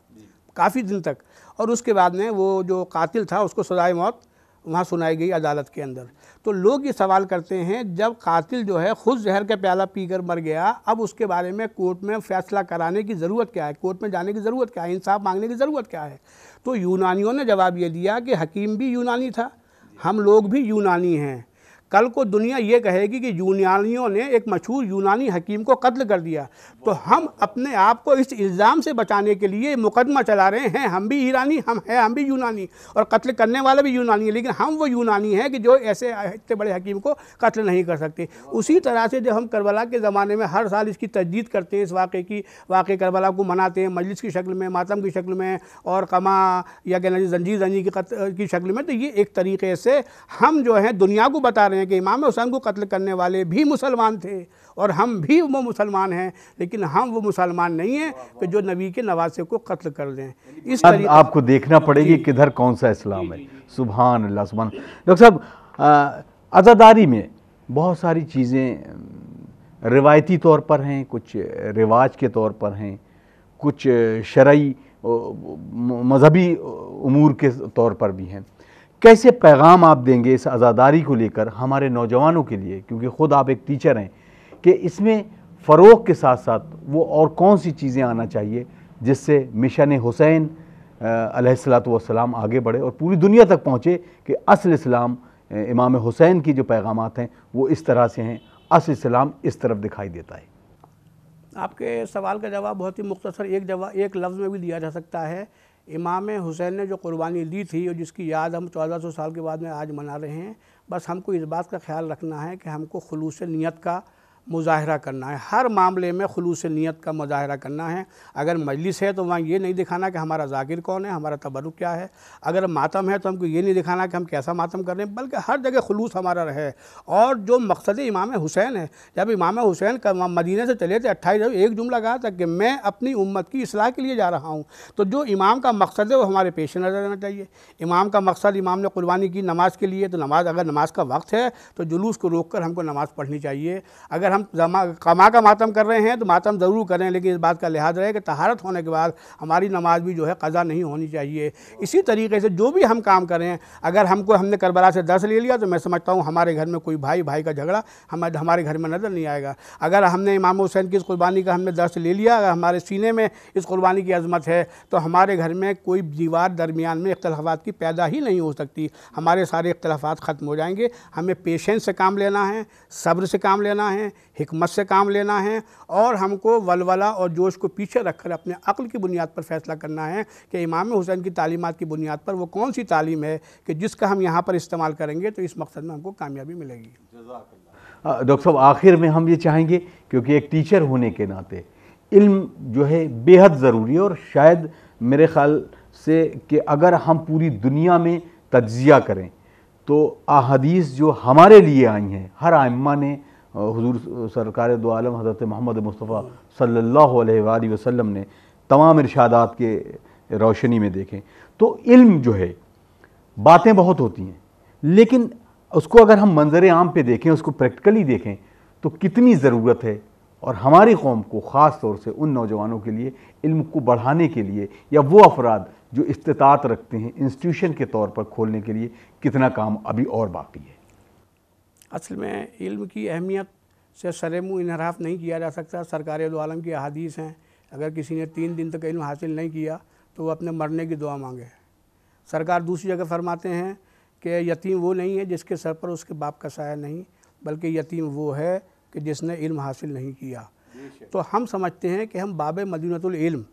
काफ़ी दिन तक, और उसके बाद में वो जो कातिल था उसको सज़ाए मौत वहाँ सुनाई गई अदालत के अंदर। तो लोग ये सवाल करते हैं जब कातिल जो है ख़ुद जहर का प्याला पीकर मर गया, अब उसके बारे में कोर्ट में फ़ैसला कराने की ज़रूरत क्या है, कोर्ट में जाने की ज़रूरत क्या है, इंसाफ मांगने की ज़रूरत क्या है? तो यूनानियों ने जवाब ये दिया कि हकीम भी यूनानी था, हम लोग भी यूनानी हैं। कल को दुनिया ये कहेगी कि यूनानियों ने एक मशहूर यूनानी हकीम को कत्ल कर दिया, तो हम अपने आप को इस इल्ज़ाम से बचाने के लिए मुकदमा चला रहे हैं, हम भी ईरानी, हम भी यूनानी, और कत्ल करने वाला भी यूनानी है, लेकिन हम वो यूनानी हैं कि जो ऐसे इतने बड़े हकीम को कत्ल नहीं कर सकते। उसी तरह से जब हम करबला के ज़माने में हर साल इसकी तजदीद करते हैं, इस वाक़े करबला को मनाते हैं मजलिस की शक्ल में, मातम की शक्ल में, और कमा या कहना जंजीर जनी की शक्ल में, तो ये एक तरीक़े से हम जो है दुनिया को बता रहे हैं कि इमाम हुसैन को कत्ल करने वाले भी मुसलमान थे और हम भी वो मुसलमान हैं, लेकिन हम वो मुसलमान नहीं हैं कि जो नबी के नवासे को कत्ल कर दें। इस तरीके आपको देखना पड़ेगी किधर कौन सा इस्लाम है। सुभान अल्लाह, सुभान। डॉक्टर साहब, अज़ादारी में बहुत सारी चीज़ें रिवायती तौर पर हैं, कुछ रिवाज के तौर पर हैं, कुछ शरई मजहबी उमूर के तौर पर भी हैं। कैसे पैगाम आप देंगे इस अज़ादारी को लेकर हमारे नौजवानों के लिए, क्योंकि ख़ुद आप एक टीचर हैं, कि इसमें फ़रोग़ के साथ साथ वो और कौन सी चीज़ें आना चाहिए जिससे मिशन हुसैन अलैहिस्सलातु वस्सलाम आगे बढ़े और पूरी दुनिया तक पहुँचे कि असल इस्लाम, इमाम हुसैन की जो पैगामात हैं वो इस तरह से हैं, असल इस्लाम इस तरफ दिखाई देता है? आपके सवाल का जवाब बहुत ही मुख्तसर एक लफ्ज़ में भी दिया जा सकता है। इमाम हुसैन ने जो कुर्बानी दी थी और जिसकी याद हम 1400 साल के बाद में आज मना रहे हैं, बस हमको इस बात का ख्याल रखना है कि हमको खुलूस नियत का मुजाहरा करना है, हर मामले में खुलूस नियत का मुजाहरा करना है। अगर मजलिस है तो वहाँ ये नहीं दिखाना कि हमारा ज़ाकिर कौन है, हमारा तबरुक क्या है। अगर मातम है तो हमको ये नहीं दिखाना कि हम कैसा मातम कर रहे हैं, बल्कि हर जगह खुलूस हमारा रहे। और जो मकसद इमाम हुसैन है, जब इमाम हुसैन का मदीने से चले थे 28, एक जुमला कहा था कि मैं अपनी उम्मत की इस्लाह के लिए जा रहा हूँ। तो जो इमाम का मकसद है वो हमारे पेश नज़र रहना चाहिए। इमाम का मकसद, इमाम ने कुर्बानी की नमाज के लिए, तो नमाज, अगर नमाज का वक्त है तो जुलूस को रोक कर हमको नमाज़ पढ़नी चाहिए। अगर हम कमा का मातम कर रहे हैं तो मातम ज़रूर करें, लेकिन इस बात का लिहाज रहे कि तहारत होने के बाद हमारी नमाज भी जो है क़ज़ा नहीं होनी चाहिए। इसी तरीके से जो भी हम काम करें, अगर हमने करबला से दर्स ले लिया तो मैं समझता हूँ हमारे घर में कोई भाई का झगड़ा हमारे घर में नज़र नहीं आएगा। अगर हमने इमाम हुसैन की इस कुर्बानी का हमने दर्स ले लिया, अगर हमारे सीने में इस कुर्बानी की अज़मत है, तो हमारे घर में कोई दीवार दरमियान में इख्तलाफात की पैदा ही नहीं हो सकती। हमारे सारे इख्तलाफात ख़त्म हो जाएंगे। हमें पेशेंस से काम लेना है, सब्र से काम लेना है, हिकमत से काम लेना है और हमको वलवला और जोश को पीछे रखकर अपने अक्ल की बुनियाद पर फैसला करना है कि इमाम हुसैन की तालीमात की बुनियाद पर वो कौन सी तालीम है कि जिसका हम यहाँ पर इस्तेमाल करेंगे तो इस मकसद में हमको कामयाबी मिलेगी। डॉक्टर साहब, आखिर में हम ये चाहेंगे, क्योंकि एक टीचर होने के नाते इल्म जो है बेहद ज़रूरी है, और शायद मेरे ख़्याल से कि अगर हम पूरी दुनिया में तज्ज़िया करें तो अहादीस जो हमारे लिए आई हैं, हर आइम्मा ने हुजूर सरकार दो आलम हज़रत मोहम्मद मुस्तफ़ा सल्लल्लाहु अलैहि वसल्लम ने तमाम इरशादात के रोशनी में देखें तो इल्म जो है, बातें बहुत होती हैं, लेकिन उसको अगर हम मंजर आम पे देखें, उसको प्रैक्टिकली देखें तो कितनी ज़रूरत है। और हमारी कौम को ख़ास तौर से उन नौजवानों के लिए इल्म को बढ़ाने के लिए, या वो अफराद जो इस्तिताअत रखते हैं इंस्टीट्यूशन के तौर पर खोलने के लिए, कितना काम अभी और बाकी है। असल में इल्म की अहमियत से सरे मुँह इनहराफ नहीं किया जा सकता। सरकार दो आलम की अहादीस हैं, अगर किसी ने 3 दिन तक इल्म हासिल नहीं किया तो वो अपने मरने की दुआ मांगे। सरकार दूसरी जगह फरमाते हैं कि यतीम वो नहीं है जिसके सर पर उसके बाप का साया नहीं, बल्कि यतीम वो है कि जिसने इल्म हासिल नहीं किया। तो हम समझते हैं कि हम बाब मदीनतुल इल्म,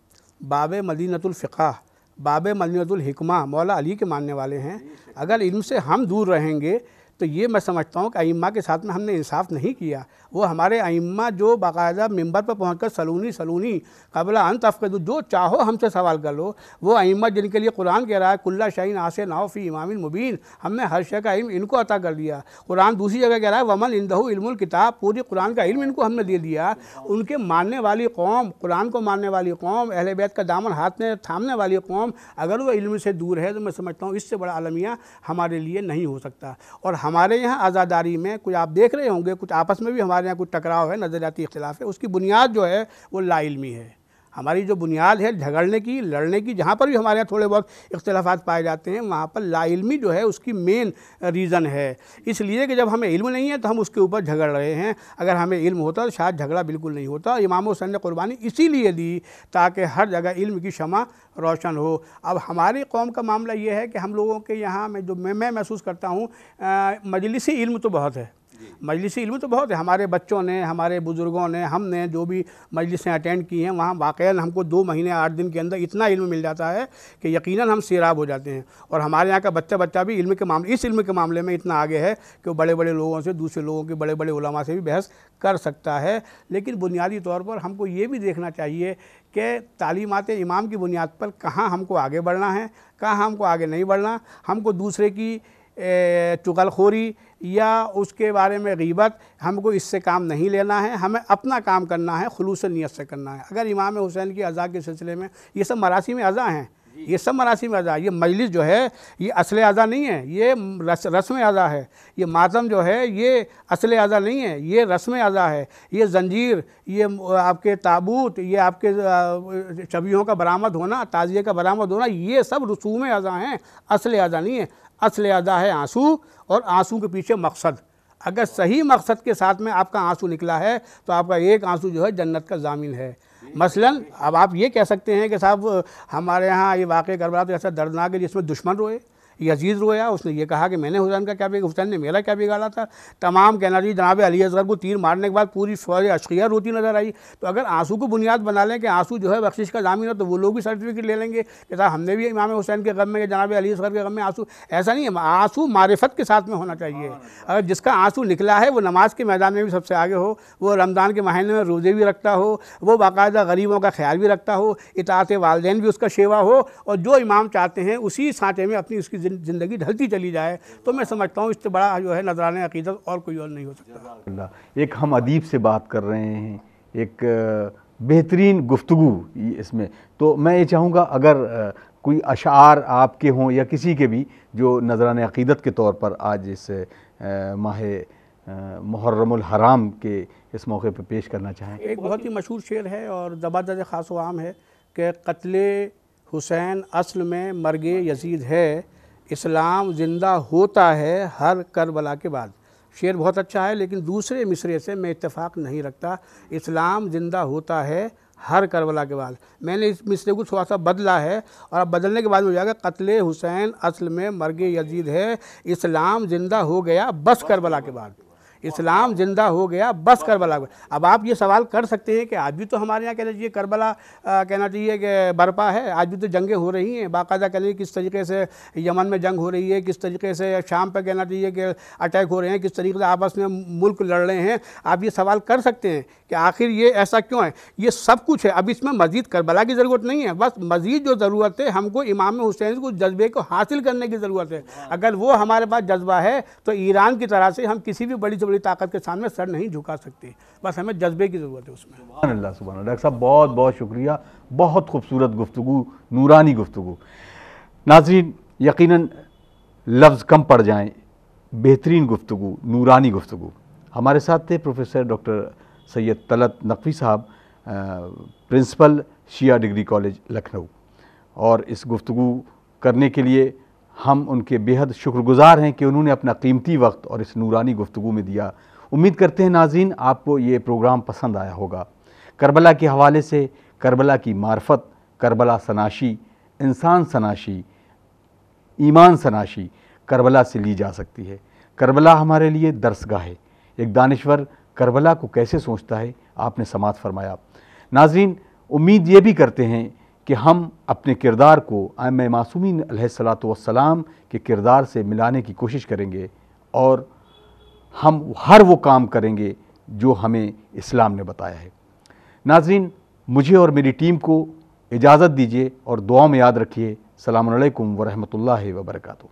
बाब मदीनतुल फ़िक़ह, बाब मदीनतुल हिकमा मौला अली के मानने वाले हैं। अगर इल्म से हम दूर रहेंगे तो ये मैं समझता हूँ कि अइम्मा के साथ में हमने इंसाफ नहीं किया। वो हमारे अइम्मा जो बाकायदा मिंबर पर पहुँच कर सलूनी क़ब्ला अन तफ़क़िदू, जो चाहो हमसे सवाल कर लो, वो अइम्मा जिनके लिए कुरान कह रहा है कुल्ला शैइन आसे नाओ फ़ी इमामिन मुबीन, हमने हर शय का इल्म इनको अता कर दिया। कुरान दूसरी जगह कह रहा है वमन इंदहु इल्मुल किताब, पूरी कुरान का इल्म इनको हमने दे दिया। उनके मानने वाली कौम, कुरान को मानने वाली कौम, अहले बैत का दामन हाथ में थामने वाली कौम, अगर वो इल्म से दूर है तो मैं समझता हूँ इससे बड़ा अलमिया हमारे लिए नहीं हो सकता। और हमारे यहाँ आज़ादारी में कुछ आप देख रहे होंगे, कुछ आपस में भी हमारे यहाँ कुछ टकराव है, नज़रियाती इख्तिलाफ है, उसकी बुनियाद जो है वो लाइल्मी है। हमारी जो बुनियाद है झगड़ने की, लड़ने की, जहाँ पर भी हमारे यहाँ थोड़े बहुत इख्तिलाफात पाए जाते हैं वहाँ पर लाइल्मी जो है उसकी मेन रीज़न है। इसलिए कि जब हमें इल्म नहीं है तो हम उसके ऊपर झगड़ रहे हैं। अगर हमें इल्म होता तो शायद झगड़ा बिल्कुल नहीं होता। इमाम हुसैन ने कुर्बानी इसीलिए दी ताकि हर जगह इल्म की शमा रोशन हो। अब हमारी कौम का मामला ये है कि हम लोगों के यहाँ मैं महसूस करता हूँ मजलिसी इल्म तो बहुत है, मजलिसी इल्म तो बहुत है। हमारे बच्चों ने, हमारे बुज़ुर्गों ने, हमने जो भी मजलिसें अटेंड की हैं वहाँ वाक़ई हमको 2 महीने 8 दिन के अंदर इतना इल्म मिल जाता है कि यकीनन हम सैराब हो जाते हैं। और हमारे यहाँ का बच्चा भी इल्म के मामले, इस इल्म के मामले में इतना आगे है कि वो बड़े बड़े लोगों से, दूसरे लोगों के बड़े बड़े उलमा से भी बहस कर सकता है। लेकिन बुनियादी तौर पर हमको ये भी देखना चाहिए कि तालीमात इमाम की बुनियाद पर कहाँ हमको आगे बढ़ना है, कहाँ हमको आगे नहीं बढ़ना। हमको दूसरे की चुगलखोरी या उसके बारे में ग़ीबत, हमको इससे काम नहीं लेना है। हमें अपना काम करना है, खुलूस नियत से करना है। अगर इमाम हुसैन की अज़ा के सिलसिले में ये सब मरासिम अज़ा हैं, ये सब मरासिम अज़ा, ये मजलिस जो है ये असल अज़ा नहीं है, ये रस्म अज़ा है। ये मातम जो है ये असल अज़ा नहीं है, ये रस्म अज़ा है। ये जंजीर, ये आपके ताबूत, ये आपके शबियों का बरामद होना, ताज़िये का बरामद होना, ये सब रसूम अज़ा हैं, असल अज़ा नहीं है। असल अज़ा है आंसू, और आंसू के पीछे मकसद। अगर सही मकसद के साथ में आपका आंसू निकला है तो आपका एक आंसू जो है जन्नत का ज़ामिन है। मसलन अब आप ये कह सकते हैं कि साहब हमारे यहाँ ये वाक़या करबला तो ऐसा दर्दनाक है जिसमें दुश्मन रोए, यजीद रोया, उसने ये कहा कि मैंने हुसैन का क्या बिगाड़ा, हुसैन ने मेरा क्या बिगाड़ा था। तमाम कहना जी जनाब अली असगर को तीर मारने के बाद पूरी फ़ौज अशकिया रोती नज़र आई। तो अगर आंसू को बुनियाद बना लें कि आंसू जो है बख्शिश का ज़ामिन है तो वो लोग भी सर्टिफिकेट ले लेंगे कि साहब हमने भी इमाम हुसैन के गम में, जनाब अली असगर के गम में आंसू। ऐसा नहीं है, आंसू मारिफत के साथ में होना चाहिए। अगर जिसका आंसू निकला है वो नमाज के मैदान में भी सबसे आगे हो, वो रमज़ान के महीने में रोज़े भी रखता हो, वो बाकायदा गरीबों का ख्याल भी रखता हो, इताअत वालिदैन भी उसका शेवा हो, और जो इमाम चाहते हैं उसी सांचे में अपनी उसकी ज़िंदगी ढलती चली जाए। तो मैं समझता हूँ इससे बड़ा जो है नजराने अकीदत और कोई और नहीं हो सकता। एक हम अदीब से बात कर रहे हैं, एक बेहतरीन गुफ्तगू इसमें, तो मैं ये चाहूँगा अगर कोई अशार आपके हों या किसी के भी जो नजराने अकीदत के तौर पर आज इस माह मुहर्रमुल हराम के इस मौके पर पेश करना चाहें। एक बहुत ही मशहूर शेर है और ज़बरदस्त ख़ास व आम है कि क़त्ले हुसैन असल में मर्गे यजीद है, इस्लाम ज़िंदा होता है हर करबला के बाद। शेर बहुत अच्छा है लेकिन दूसरे मिसरे से मैं इत्तेफाक नहीं रखता। इस्लाम ज़िंदा होता है हर करबला के बाद। मैंने इस मिसरे को थोड़ा सा बदला है और अब बदलने के बाद हो जाएगा क़त्ले हुसैन असल में मर्गे यजीद है, इस्लाम ज़िंदा हो गया बस करबला के बाद। इस्लाम जिंदा हो गया, बस करबला। अब आप ये सवाल कर सकते हैं कि आज भी तो हमारे यहाँ कहना चाहिए करबला कहना चाहिए कि बरपा है, आज भी तो जंगें हो रही हैं बाकायदा, कहना चाहिए किस तरीके से यमन में जंग हो रही है, किस तरीके से शाम पर कहना चाहिए कि अटैक हो रहे हैं, किस तरीके से आपस में मुल्क लड़ रहे हैं। आप ये सवाल कर सकते हैं कि आखिर ये ऐसा क्यों है। ये सब कुछ है, अब इसमें मज़ीद करबला की ज़रूरत नहीं है, बस मज़ीद जो ज़रूरत है हमको इमाम हुसैन को जज्बे को हासिल करने की ज़रूरत है। अगर वो हमारे पास जज्बा है तो ईरान की तरह से हम किसी भी बड़ी से बड़ी ताकत के सामने सर नहीं झुका सकते, बस हमें जज्बे की ज़रूरत है उसमें। सुभान अल्लाह, सुभान अल्लाह। डॉक्टर साहब बहुत बहुत शुक्रिया, बहुत खूबसूरत गुफ्तगू, नूरानी गुफ्तगू। नाज़रीन, यकीनन लफ्ज़ कम पड़ जाएं, बेहतरीन गुफ्तगू, नूरानी गुफ्तगू। हमारे साथ थे प्रोफेसर डॉक्टर सैयद तलत नकवी साहब, प्रिंसिपल शिया डिग्री कॉलेज लखनऊ, और इस गुफ्तगू करने के लिए हम उनके बेहद शुक्रगुज़ार हैं कि उन्होंने अपना कीमती वक्त और इस नूरानी गुफ्तगू में दिया। उम्मीद करते हैं नाज़रीन आपको ये प्रोग्राम पसंद आया होगा। करबला के हवाले से करबला की मार्फत, करबला सनाशी, इंसान सनाशी, ईमान सनाशी करबला से ली जा सकती है। करबला हमारे लिए दर्सगाह है। एक दानिश्वर करबला को कैसे सोचता है, आपने समाअत फरमाया। नाज़रीन, उम्मीद ये भी करते हैं कि हम अपने किरदार को आइम्मा मासूमीन अलैहिस्सलातु वस्सलाम के किरदार से मिलाने की कोशिश करेंगे और हम हर वो काम करेंगे जो हमें इस्लाम ने बताया है। नाज़रीन, मुझे और मेरी टीम को इजाज़त दीजिए और दुआ में याद रखिए। अस्सलामु अलैकुम व रहमतुल्लाहि व बरकातुहू।